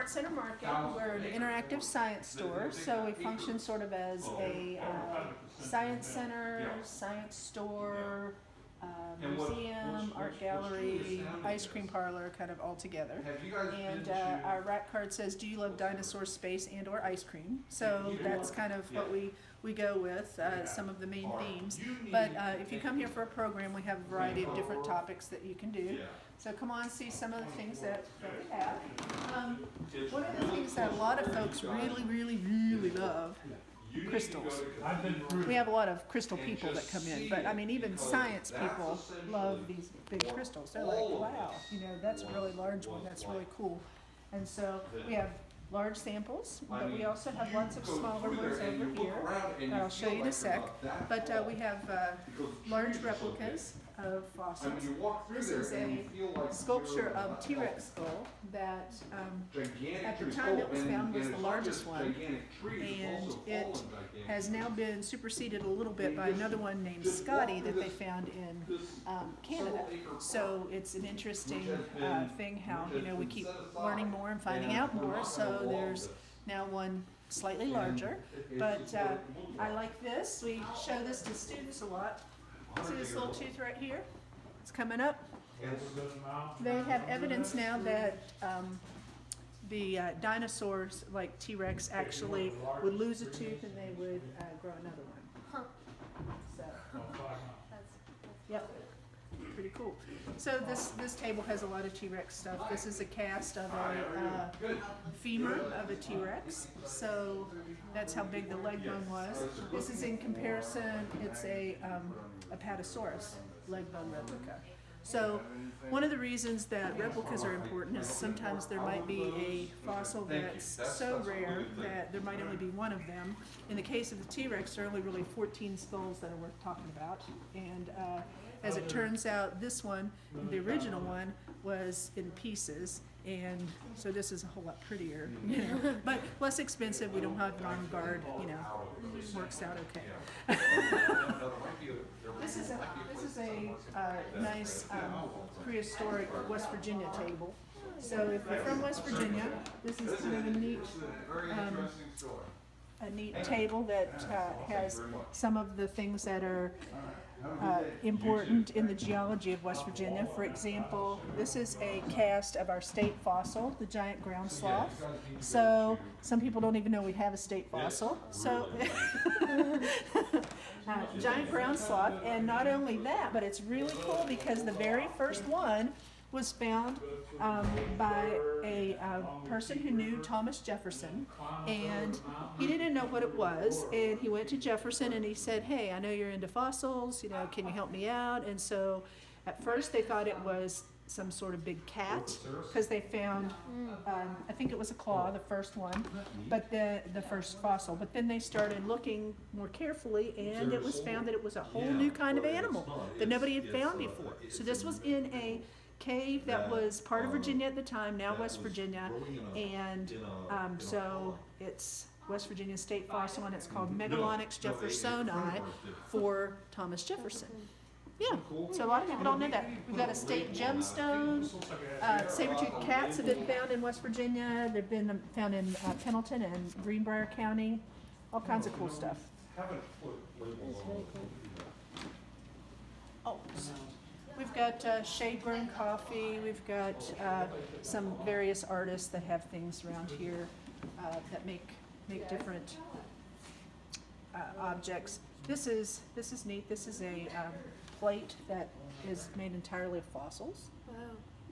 Smart Center Market. We're an interactive science store, so we function sort of as a science center, science store, museum, art gallery, ice cream parlor, kind of all together. And our rack card says, "Do you love dinosaur, space, and/or ice cream?" So that's kind of what we go with, some of the main themes. But if you come here for a program, we have a variety of different topics that you can do. So come on, see some of the things that we have. One of the things that a lot of folks really love, crystals. We have a lot of crystal people that come in, but I mean, even science people love these big crystals. They're like, wow, that's a really large one. That's really cool. And so we have large samples, but we also have lots of smaller ones over here that I'll show you in a sec. But we have large replicas of fossils. This is a sculpture of T-Rex skull that at the time it was found was the largest one, and it has now been superseded a little bit by another one named Scotty that they found in Canada. So it's an interesting thing how we keep learning more and finding out more. So there's now one slightly larger, but I like this. We show this to students a lot. See this little tooth right here? It's coming up. They have evidence now that the dinosaurs like T-Rex actually would lose a tooth and they would grow another one. So, yep, pretty cool. So this table has a lot of T-Rex stuff. This is a cast of a femur of a T-Rex. So that's how big the leg bone was. This is in comparison, it's a Apatosaurus leg bone replica. So one of the reasons that replicas are important is sometimes there might be a fossil that's so rare that there might only be one of them. In the case of the T-Rex, there are only really 14 skulls that are worth talking about. And as it turns out, this one, the original one, was in pieces. And so this is a whole lot prettier, but less expensive. We don't have it on guard, works out okay. This is a nice prehistoric West Virginia table. So if you're from West Virginia, this is kind of a neat table that has some of the things that are important in the geology of West Virginia. For example, this is a cast of our state fossil, the giant ground sloth. So some people don't even know we have a state fossil. So giant ground sloth, and not only that, but it's really cool because the very first one was found by a person who knew Thomas Jefferson, and he didn't know what it was, and he went to Jefferson and he said, "Hey, I know you're into fossils, can you help me out?" And so at first they thought it was some sort of big cat, because they found, I think it was a claw, the first one, but the first fossil. But then they started looking more carefully, and it was found that it was a whole new kind of animal that nobody had found before. So this was in a cave that was part of Virginia at the time, now West Virginia, and so it's West Virginia state fossil, and it's called Megalonyx jeffersoni for Thomas Jefferson. Yeah, so a lot of people don't know that. We've got a state gemstone. Saber-toothed cats have been found in West Virginia. They've been found in Pendleton and Greenbrier County. All kinds of cool stuff. Oh, we've got shade-grown coffee. We've got some various artists that have things around here that make different objects. This is neat. This is a plate that is made entirely of fossils. Wow.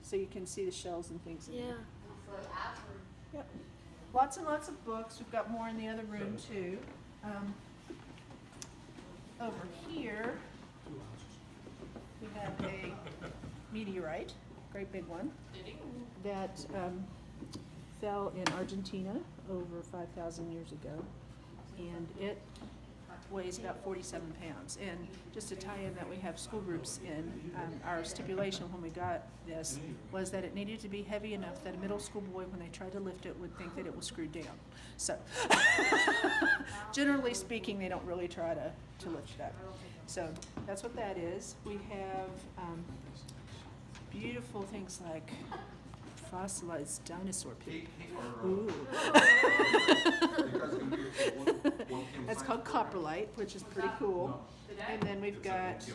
So you can see the shells and things in Yeah. there. Yep. Lots and lots of books. We've got more in the other room too. Over here, we have a meteorite, great big one, that fell in Argentina over 5,000 years ago, and it weighs about 47 pounds. And just to tie in that we have school groups in, our stipulation when we got this was that it needed to be heavy enough that a middle school boy, when they tried to lift it, would think that it was screwed down. So generally speaking, they don't really try to lift it up. So that's what that is. We have beautiful things like fossilized dinosaur poop. Ooh. That's called coprolite, which is pretty cool. And then we've got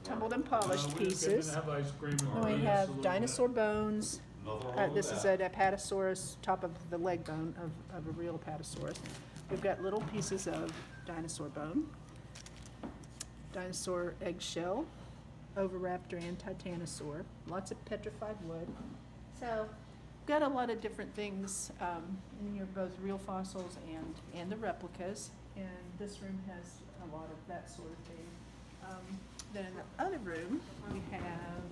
tumbled and polished pieces. And we have dinosaur bones. This is an Apatosaurus, top of the leg bone of a real Apatosaurus. We've got little pieces of dinosaur bone, dinosaur eggshell, Oviraptor and Titanosaur, lots of petrified wood. So we've got a lot of different things in here, both real fossils and the replicas. And this room has a lot of that sort of thing. Then in the other room, we have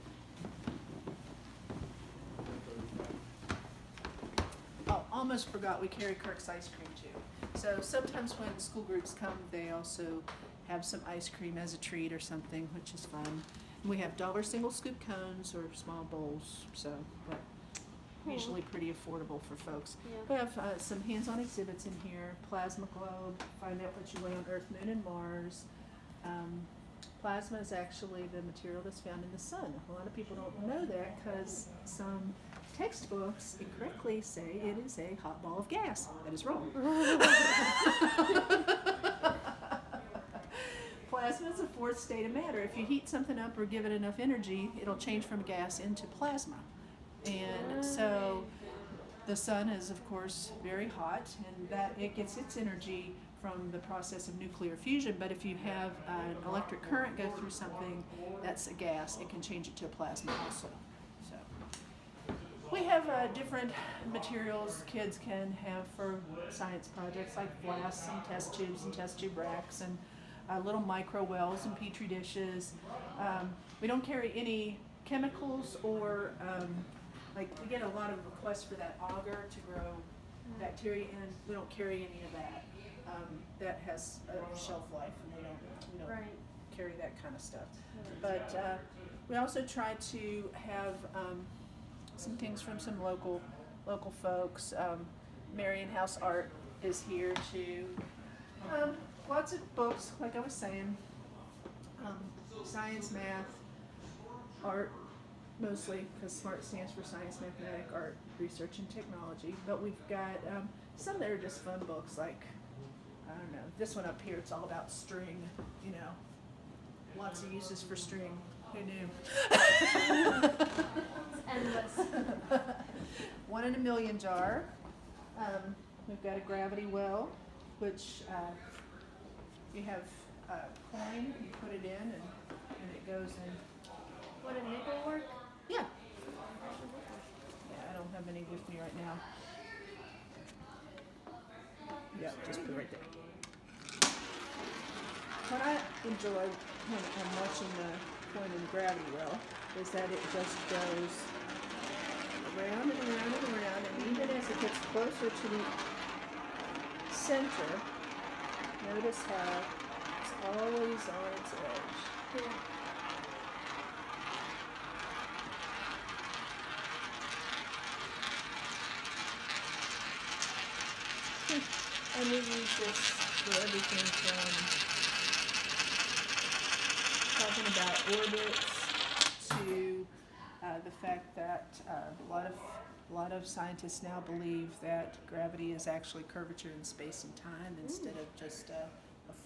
almost forgot we carry Kirk's ice cream too. So sometimes when school groups come, they also have some ice cream as a treat or something, which is fun. And we have dollar single scoop cones or small bowls, so but usually pretty affordable for folks. Yeah. We have some hands-on exhibits in here. Plasma globe, find out what you weigh on Earth, Moon, and Mars. Plasma is actually the material that's found in the sun. A lot of people don't know that because some textbooks incorrectly say it is a hot ball of gas. That is wrong. Plasma is a fourth state of matter. If you heat something up or give it enough energy, it'll change from gas into plasma. And so the sun is, of course, very hot, and that it gets its energy from the process of nuclear fusion. But if you have an electric current go through something that's a gas, it can change it to a plasma also. So we have different materials kids can have for science projects, like flasks and test tubes and test tube racks and little micro wells and petri dishes. We don't carry any chemicals or like we get a lot of requests for that agar to grow bacteria, and we don't carry any of that. That has a shelf life, and we don't Right. carry that kind of stuff. But we also try to have some things from some local folks. Marion House Art is here too. Lots of books, like I was saying, science, math, art, mostly, because SMART stands for Science, Mathematic, Art, Research, and Technology. But we've got some that are just fun books, like, I don't know, this one up here, it's all about string, you know, lots of uses for string. Who knew? It's endless. 1 in a million jar. We've got a gravity well, which you have coin, you put it in, and it goes in. Would a nickel work? Yeah. Yeah, I don't have any with me right now. Yeah, just put it right there. What I enjoy when I'm watching the coin in the gravity well is that it just goes around and around and around, and even as it gets closer to the center, notice how it's always on its edge. Yeah. And we use this for everything from talking about orbits to the fact that a lot of scientists now believe that gravity is actually curvature in space and time instead of just a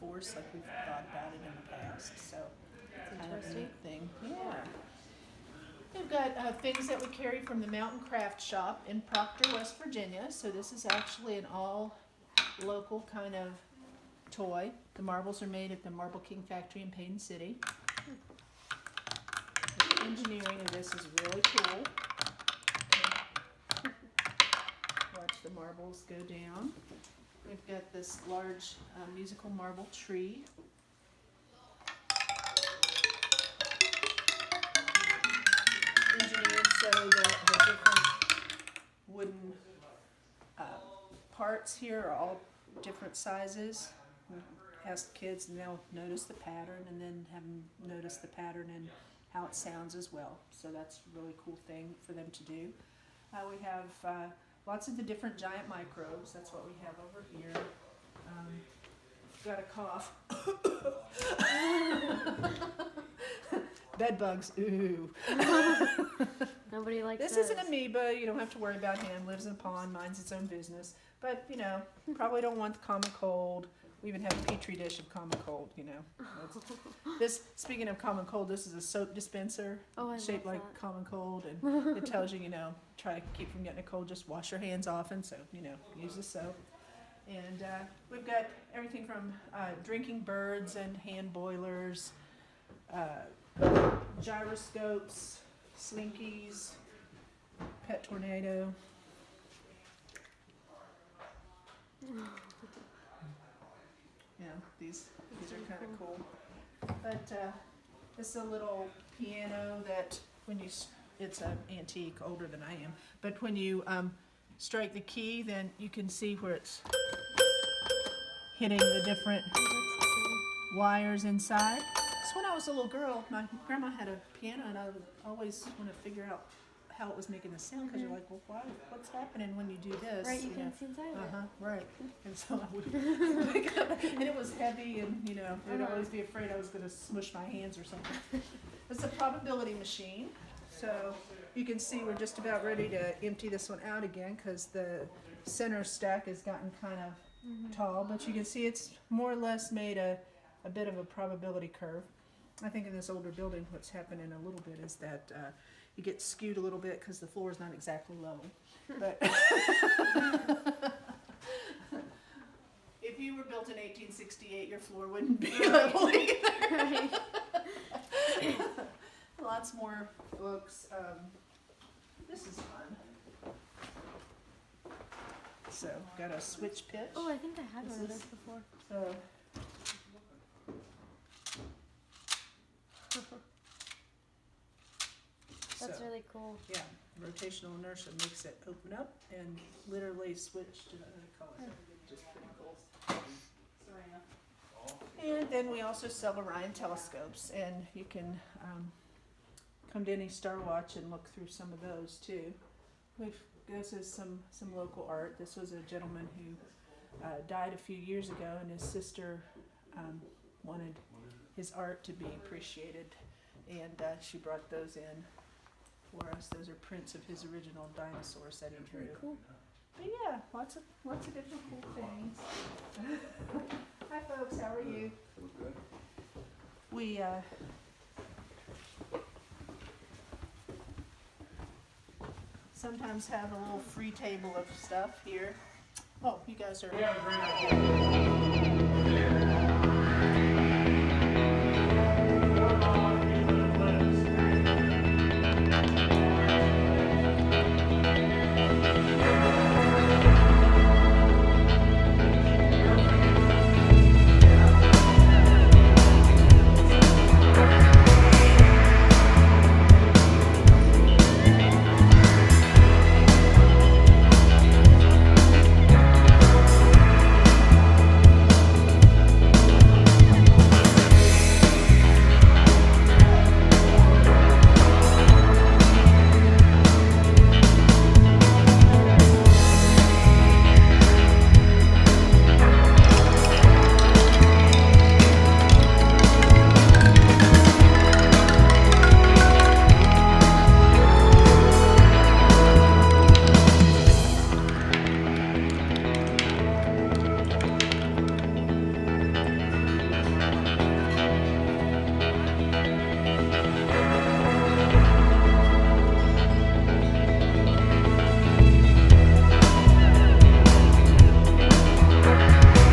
force like we've thought about it in the past. So kind of a neat thing. Yeah. We've got things that we carry from the Mountain Craft Shop in Proctor, West Virginia. So this is actually an all local kind of toy. The marbles are made at the Marble King factory in Payne City. The engineering of this is really cool. Watch the marbles go down. We've got this large musical marble tree. Engineered so that the different wooden parts here are all different sizes. Ask kids and they'll notice the pattern, and then have them notice the pattern and how it sounds as well. So that's a really cool thing for them to do. We have lots of the different giant microbes. That's what we have over here. Got a cough. Bed bugs, ooh. Nobody likes This those. is an amoeba. You don't have to worry about him. Lives in a pond, minds its own business. But, you know, probably don't want the common cold. We even have a petri dish of common cold, you know. This, speaking of common cold, this is a soap dispenser Oh, I shaped love like that. common cold. And it tells you, you know, try to keep from getting a cold. Just wash your hands often. So, you know, use the soap. And we've got everything from drinking birds and hand boilers, gyroscopes, slinkies, pet tornado. Yeah, these are kind of cool. But this is a little piano that when you, it's an antique, older than I am. But when you strike the key, then you can see where it's hitting the different wires inside. So when I was a little girl, my grandma had a piano, and I would always want to figure out how it was making the sound, because you're like, well, why? What's happening when you do this? Right, you know? can see inside of it. Right. And so I would pick up, and it was heavy, and you know, I'd always be afraid I was going to smush my hands or something. It's a probability machine, so you can see we're just about ready to empty this one out again, because the center stack has gotten kind of tall, but you can see it's more or less made a bit of a probability curve. I think in this older building, what's happening a little bit is that you get skewed a little bit because the floor is not exactly low. But if you were built in 1868, your floor wouldn't be level either. Right. Lots more books. This is fun. So, got a switch pitch. Oh, I think I had This one of is- those before. So, That's so, really cool. yeah, rotational inertia makes it open up and literally switch to another color. Just pretty cool. So, yeah. And then we also sell Orion telescopes, and you can come to any Star Watch and look through some of those too. This is some local art. This was a gentleman who died a few years ago, and his sister wanted his art to be appreciated, and she brought those in for us. Those are prints of his original dinosaurs that he drew. Very cool. But yeah, lots of different cool things. Hi folks, how are you? We sometimes have a little free table of stuff here. Oh, you guys are.